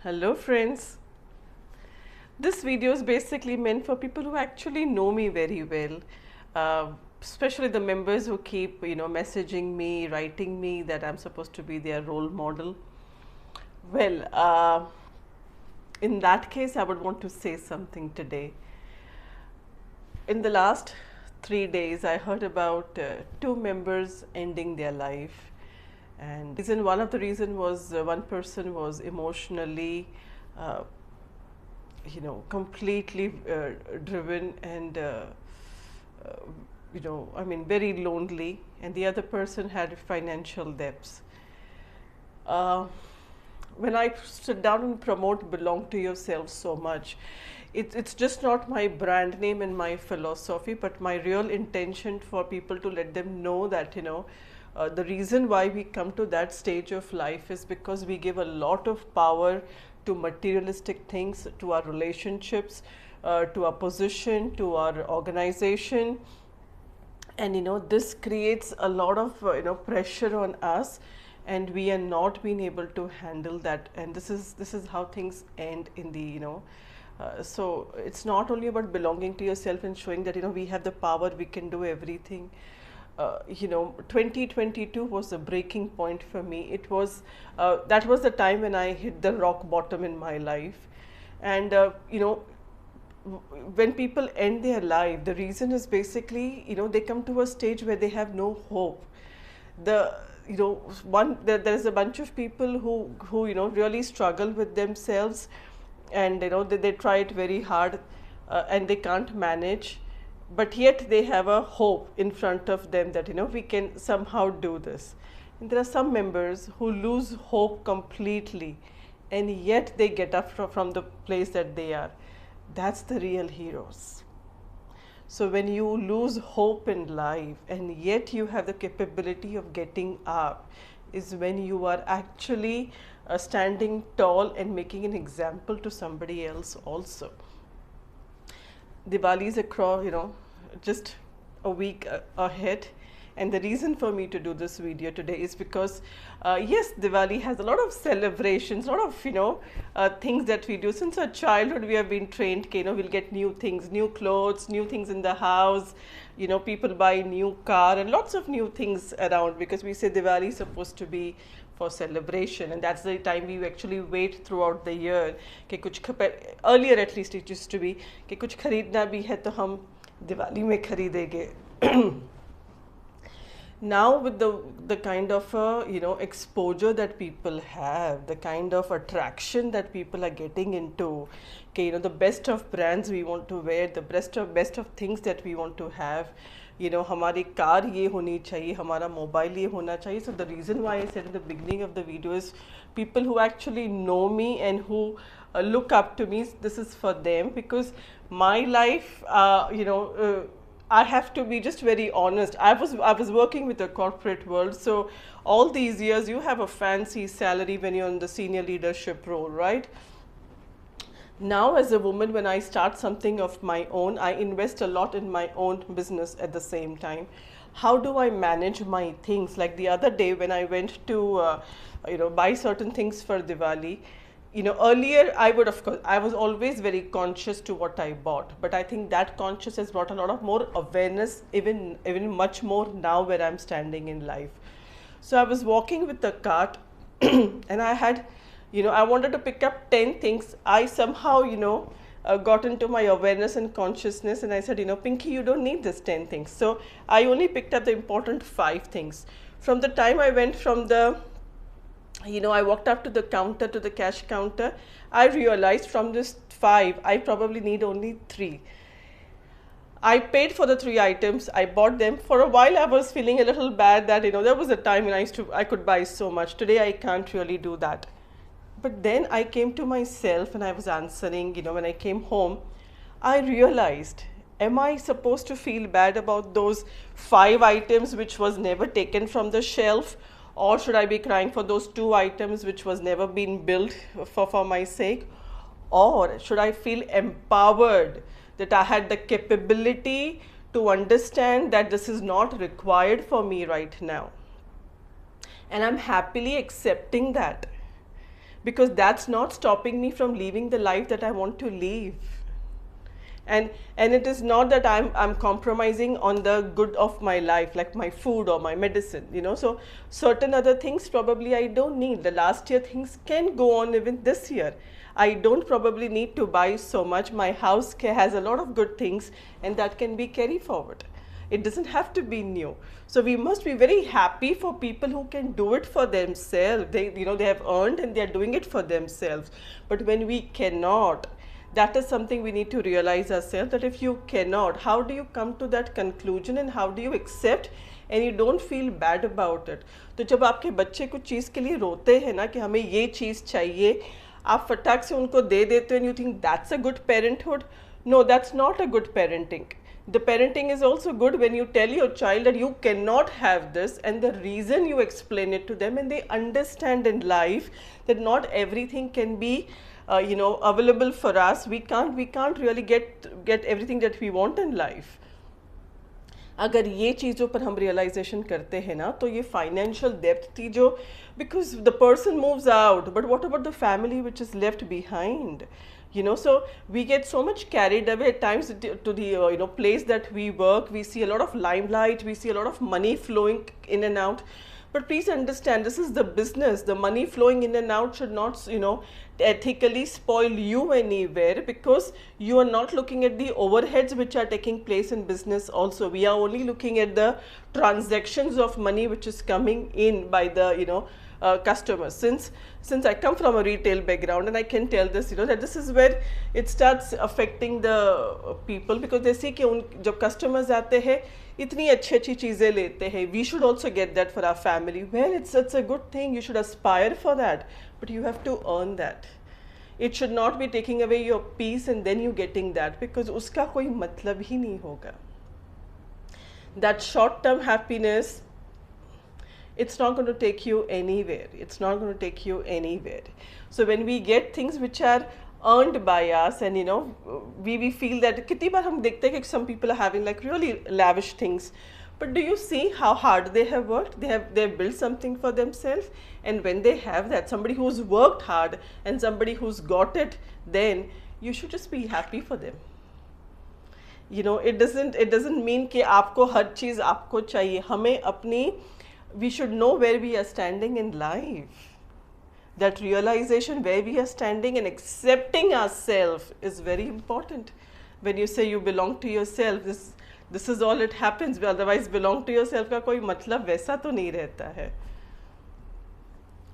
Hello friends. This video is basically meant for people who actually know me very well, uh, especially the members who keep messaging me, writing me that I'm supposed to be their role model. Well, in that case, I would want to say something today. In the last 3 days, I heard about two members ending their life, and one of the reason was one person was emotionally uh, completely driven and very lonely, and the other person had financial debts. uh, when I sit down and promote belong to yourself so much, it's just not my brand name and my philosophy, but my real intention for people to let them know that the reason why we come to that stage of life is because we give a lot of power to materialistic things, to our relationships, to our position, to our organization, and this creates a lot of pressure on us, and we are not being able to handle that, and this is how things end in the so it's not only about belonging to yourself and showing that we have the power, we can do everything. 2022 was a breaking point for me. It was that was the time when I hit the rock bottom in my life, and when people end their life, the reason is basically they come to a stage where they have no hope. The there's a bunch of people who really struggle with themselves, and they try it very hard, and they can't manage, but yet they have a hope in front of them that we can somehow do this. And there are some members who lose hope completely, and yet they get up from the place that they are. That's the real heroes. So when you lose hope in life and yet you have the capability of getting up, is when you are actually standing tall and making an example to somebody else also. Diwali is across, just a week ahead. And the reason for me to do this video today is because, yes, Diwali has a lot of celebrations, a lot of, things that we do. Since our childhood, we have been trained, we'll get new things, new clothes, new things in the house, people buy new car and lots of new things around, because we say Diwali is supposed to be for celebration, and that's the time we actually wait throughout the year. Earlier at least it used to be कि कुछ खरीदना भी है तो हम दिवाली में खरीदेंगे. Now with the kind of exposure that people have, the kind of attraction that people are getting into, okay, the best of brands we want to wear, the best of things that we want to have, हमारी car ये होनी चाहिए, हमारा mobile ये होना चाहिए. So the reason why I said in the beginning of the video is people who actually know me and who look up to me, this is for them, because my life, I have to be just very honest. I was working with the corporate world, so all these years you have a fancy salary when you're in the senior leadership role, right? Now as a woman, when I start something of my own, I invest a lot in my own business at the same time. How do I manage my things? Like the other day when I went to buy certain things for Diwali, earlier I was always very conscious to what I bought, but I think that conscious has brought a lot of more awareness, even much more now where I'm standing in life. So I was walking with the cart and I had, I wanted to pick up 10 things. I somehow, got into my awareness and consciousness, and I said, Pinky, you don't need this 10 things. So I only picked up the important 5 things. From the time I went from the I walked up to the counter, to the cash counter, I realized from this 5, I probably need only 3. I paid for the 3 items, I bought them. For a while I was feeling a little bad that, there was a time when I could buy so much. Today I can't really do that. But then I came to myself and I was answering, when I came home, I realized, am I supposed to feel bad about those 5 items which was never taken from the shelf? Or should I be crying for those 2 items which was never been built for my sake? Or should I feel empowered that I had the capability to understand that this is not required for me right now? And I'm happily accepting that. because that's not stopping me from living the life that I want to live. And it is not that I'm compromising on the good of my life, like my food or my medicine, you know. So certain other things probably I don't need. The last year things can go on even this year. I don't probably need to buy so much. My house has a lot of good things, and that can be carried forward. It doesn't have to be new. So we must be very happy for people who can do it for themselves. They, you know, they have earned and they are doing it for themselves. But when we cannot, that is something we need to realize ourselves, that if you cannot, how do you come to that conclusion and how do you accept and you don't feel bad about it. तो जब आपके बच्चे कुछ चीज़ के लिए रोते हैं ना कि हमें ये चीज़ चाहिए, आप फटाक से उनको दे देते हो and you think that's a good parenthood. No, that's not a good parenting. The parenting is also good when you tell your child that you cannot have this, and the reason you explain it to them, and they understand in life that not everything can be you know, available for us. We can't really get everything that we want in life. अगर ये चीज़ों पर हम realisation करते हैं ना, तो ये फाइनेंशियल डेप्थ थी जो, because the person moves out, but what about the family which is left behind. You know, so we get so much carried away at times to the you know, place that we work. We see a lot of limelight, we see a lot of money flowing in and out. But please understand, this is the business. The money flowing in and out should not, you know, ethically spoil you anywhere, because you are not looking at the overheads which are taking place in business also. We are only looking at the transactions of money which is coming in by the, you know, customers. Since I come from a retail background, and I can tell this, you know, that this is where it starts affecting the people, because they see कि जब customers आते हैं इतनी अच्छी चीज़ें लेते हैं, we should also get that for our family. Well, it's a good thing. You should aspire for that, but you have to earn that. It should not be taking away your peace and then you getting that, because उसका कोई मतलब ही नहीं होगा. That short-term happiness, it's not going to take you anywhere. It's not going to take you anywhere. So when we get things which are earned by us, and you know, we feel that कितनी बार हम देखते हैं कि some people are having like really lavish things, but do you see how hard they have worked? They have built something for themselves, and when they have that, somebody who's worked hard and somebody who's got it, then you should just be happy for them. You know, it doesn't mean कि आपको हर चीज़ आपको चाहिए. हमें अपनी, we should know where we are standing in life. That realization where we are standing and accepting ourselves is very important. When you say you belong to yourself, this is all it happens. Otherwise, belong to yourself का कोई मतलब वैसा तो नहीं रहता है.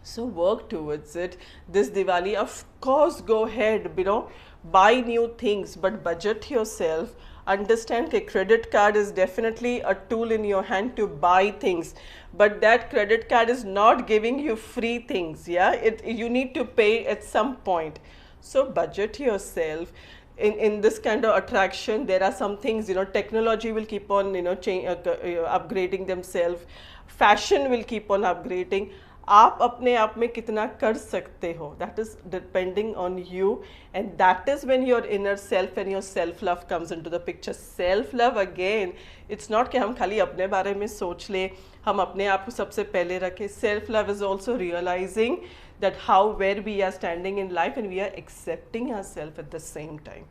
So work towards it. This Diwali, of course, go ahead, you know, buy new things, but budget yourself. Understand that credit card is definitely a tool in your hand to buy things, but that credit card is not giving you free things. Yeah, you need to pay at some point. So budget yourself. In this kind of attraction, there are some things, you know, technology will keep on, you know, upgrading themselves. Fashion will keep on upgrading. आप अपने आप में कितना कर सकते हो, that is depending on you, and that is when your inner self and your self love comes into the picture. Self love, again, it's not कि हम खाली अपने बारे में सोच ले, हम अपने आप को सबसे पहले रखें. Self love is also realizing that where we are standing in life, and we are accepting ourselves at the same time.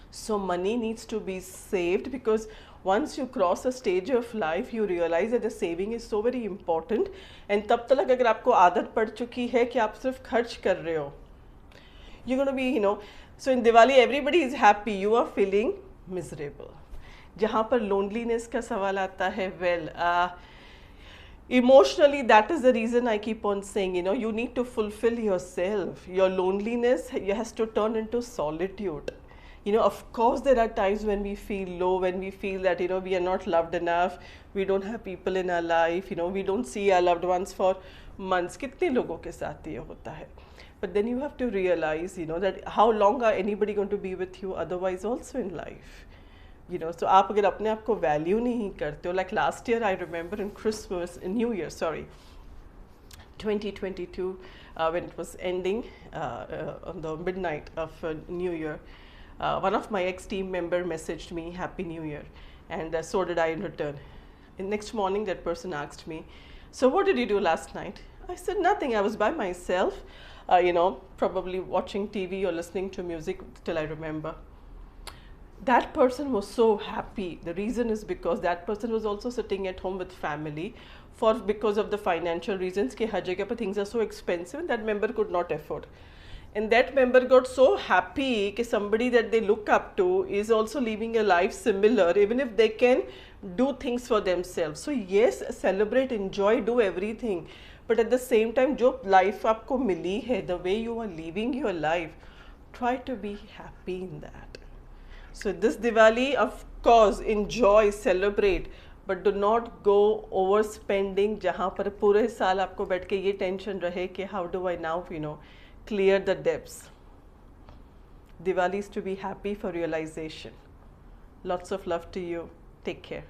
So money needs to be saved, because once you cross a stage of life, you realize that the saving is so very important. And तब तक अगर आपको आदत पड़ चुकी है कि आप सिर्फ खर्च कर रहे हो, you're going to be, you know, so in Diwali everybody is happy, you are feeling miserable. जहाँ पर loneliness का सवाल आता है, well, emotionally, that is the reason I keep on saying, you know, you need to fulfill yourself. Your loneliness has to turn into solitude. You know, of course, there are times when we feel low, when we feel that, you know, we are not loved enough, we don't have people in our life, you know, we don't see our loved ones for months. कितने लोगों के साथ ये होता है. But then you have to realize, you know, that how long are anybody going to be with you otherwise also in life. You know, so आप अगर अपने आप को value नहीं करते हो, like last year I remember in Christmas, in New Year, sorry, 2022, when it was ending on the midnight of New Year, one of my ex-team member messaged me, Happy New Year, and so did I in return. And next morning that person asked me, so what did you do last night? I said nothing. I was by myself, probably watching TV or listening to music till I remember. That person was so happy. The reason is because that person was also sitting at home with family for because of the financial reasons कि हर जगह पर things are so expensive and that member could not afford. And that member got so happy कि somebody that they look up to is also living a life similar, even if they can do things for themselves. So yes, celebrate, enjoy, do everything. But at the same time, जो life आपको मिली है, the way you are living your life, try to be happy in that. So this Diwali, of course, enjoy, celebrate, but do not go overspending जहाँ पर पूरे साल आपको बैठ के ये tension रहे कि how do I now, clear the debts. Diwali is to be happy for realization. Lots of love to you. Take care.